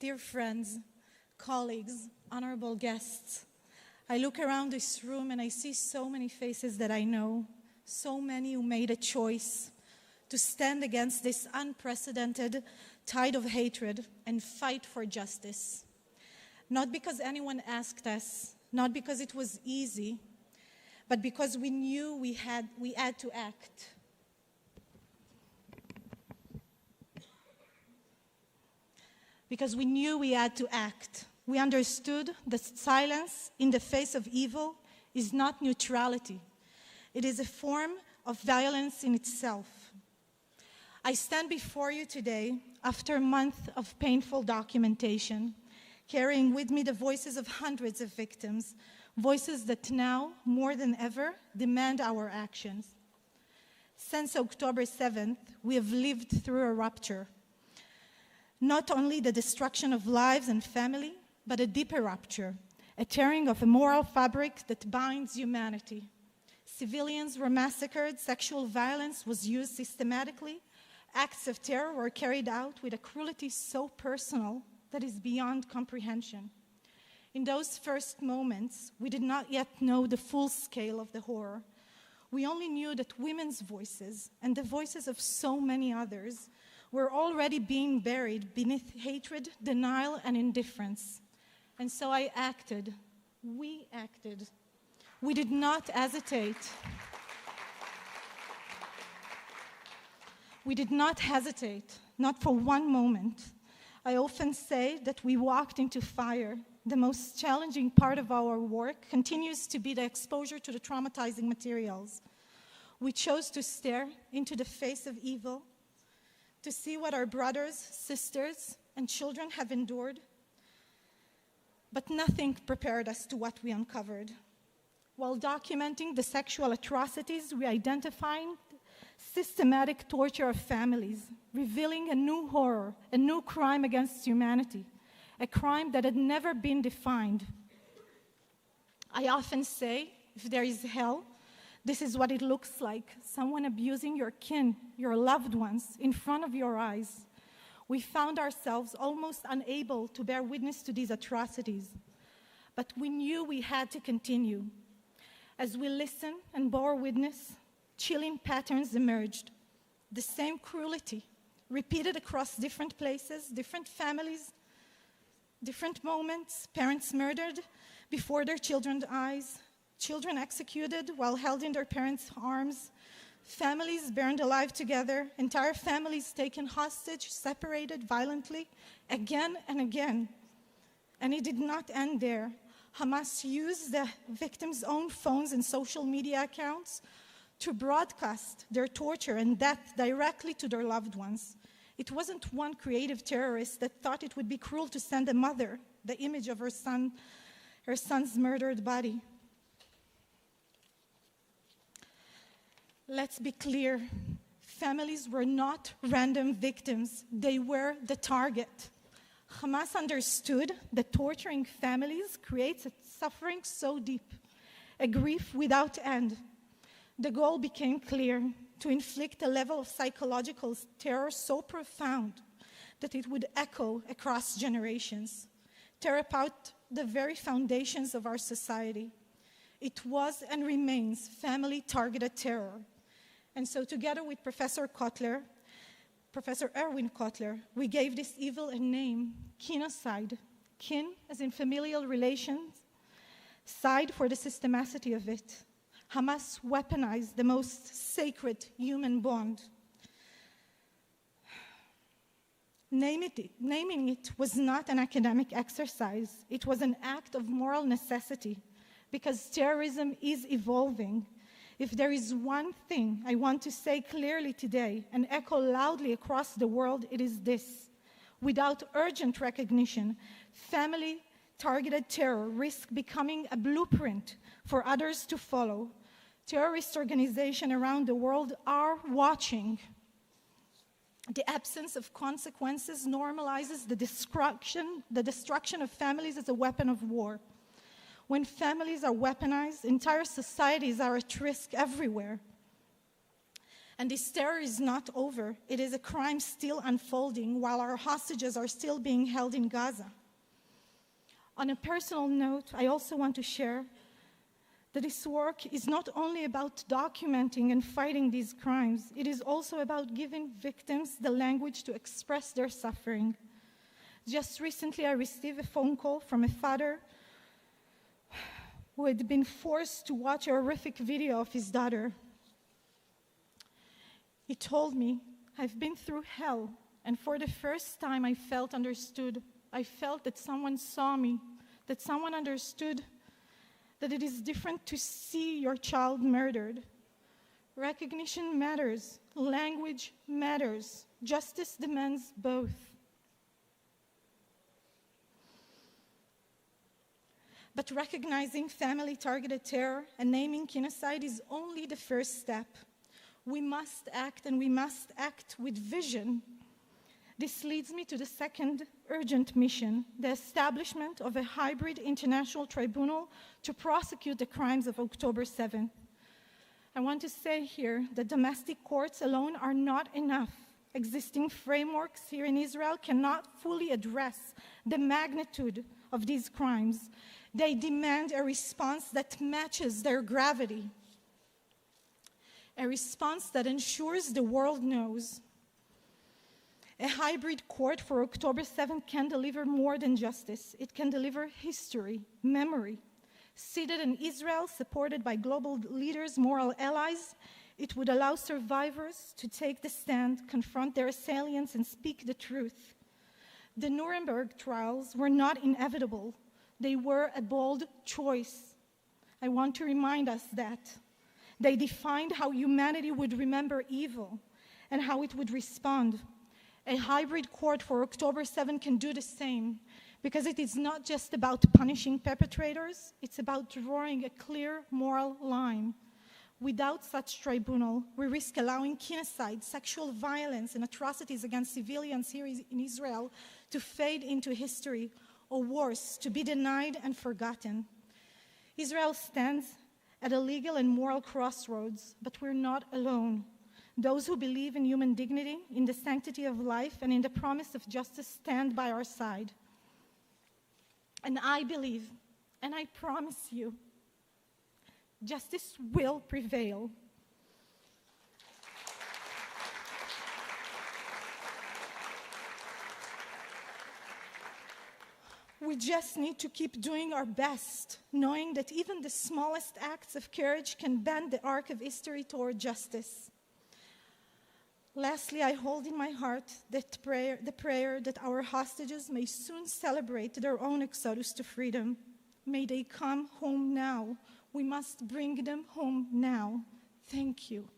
Dear friends, colleagues, honorable guests, I look around this room and I see so many faces that I know, so many who made a choice to stand against this unprecedented tide of hatred and fight for justice. Not because anyone asked us, not because it was easy, but because we knew we had to act. Because we knew we had to act. We understood that silence in the face of evil is not neutrality. It is a form of violence in itself. I stand before you today after a month of painful documentation, carrying with me the voices of hundreds of victims, voices that now, more than ever, demand our actions. Since October 7th, we have lived through a rupture. Not only the destruction of lives and family, but a deeper rupture, a tearing of a moral fabric that binds humanity. Civilians were massacred, sexual violence was used systematically, acts of terror were carried out with a cruelty so personal that is beyond comprehension. In those first moments, we did not yet know the full scale of the horror. We only knew that women's voices and the voices of so many others were already being buried beneath hatred, denial, and indifference. And so I acted. We acted. We did not hesitate. We did not hesitate, not for one moment. I often say that we walked into fire. The most challenging part of our work continues to be the exposure to the traumatizing materials. We chose to stare into the face of evil, to see what our brothers, sisters, and children have endured. But nothing prepared us to what we uncovered. While documenting the sexual atrocities, we identified systematic torture of families, revealing a new horror, a new crime against humanity, a crime that had never been defined. I often say, if there is hell, this is what it looks like, someone abusing your kin, your loved ones, in front of your eyes. We found ourselves almost unable to bear witness to these atrocities, but we knew we had to continue. As we listened and bore witness, chilling patterns emerged. The same cruelty, repeated across different places, different families, different moments, parents murdered before their children's eyes, children executed while held in their parents' arms, families burned alive together, entire families taken hostage, separated violently, again and again. And it did not end there. Hamas used the victims' own phones and social media accounts to broadcast their torture and death directly to their loved ones. It wasn't one creative terrorist that thought it would be cruel to send a mother the image of her son's murdered body. Let's be clear, families were not random victims, they were the target. Hamas understood that torturing families creates a suffering so deep, a grief without end. The goal became clear, to inflict a level of psychological terror so profound that it would echo across generations, tear apart the very foundations of our society. It was and remains family-targeted terror. And so together with Professor Erwin Kotler, we gave this evil a name, kinocide. Kin as in familial relations, side for the systemicity of it. Hamas weaponized the most sacred human bond. Naming it was not an academic exercise. It was an act of moral necessity, because terrorism is evolving. If there is one thing I want to say clearly today and echo loudly across the world, it is this. Without urgent recognition, family-targeted terror risks becoming a blueprint for others to follow. Terrorist organizations around the world are watching. The absence of consequences normalizes the destruction of families as a weapon of war. When families are weaponized, entire societies are at risk everywhere. And this terror is not over. It is a crime still unfolding while our hostages are still being held in Gaza. On a personal note, I also want to share that this work is not only about documenting and fighting these crimes, it is also about giving victims the language to express their suffering. Just recently, I received a phone call from a father who had been forced to watch a horrific video of his daughter. He told me, "I've been through hell, and for the first time I felt understood. I felt that someone saw me, that someone understood that it is different to see your child murdered. Recognition matters, language matters, justice demands both." But recognizing family-targeted terror and naming genocide is only the first step. We must act, and we must act with vision. This leads me to the second urgent mission, the establishment of a hybrid international tribunal to prosecute the crimes of October 7th. I want to say here that domestic courts alone are not enough. Existing frameworks here in Israel cannot fully address the magnitude of these crimes. They demand a response that matches their gravity, a response that ensures the world knows. A hybrid court for October 7th can deliver more than justice. It can deliver history, memory. Seated in Israel, supported by global leaders, moral allies, it would allow survivors to take the stand, confront their assailants, and speak the truth. The Nuremberg trials were not inevitable. They were a bold choice. I want to remind us that. They defined how humanity would remember evil and how it would respond. A hybrid court for October 7 can do the same, because it is not just about punishing perpetrators, it's about drawing a clear moral line. Without such tribunal, we risk allowing genocide, sexual violence, and atrocities against civilians here in Israel to fade into history, or worse, to be denied and forgotten. Israel stands at a legal and moral crossroads, but we're not alone. Those who believe in human dignity, in the sanctity of life, and in the promise of justice stand by our side. And I believe, and I promise you, justice will prevail. We just need to keep doing our best, knowing that even the smallest acts of courage can bend the arc of history toward justice. Lastly, I hold in my heart the prayer that our hostages may soon celebrate their own exodus to freedom. May they come home now. We must bring them home now. Thank you.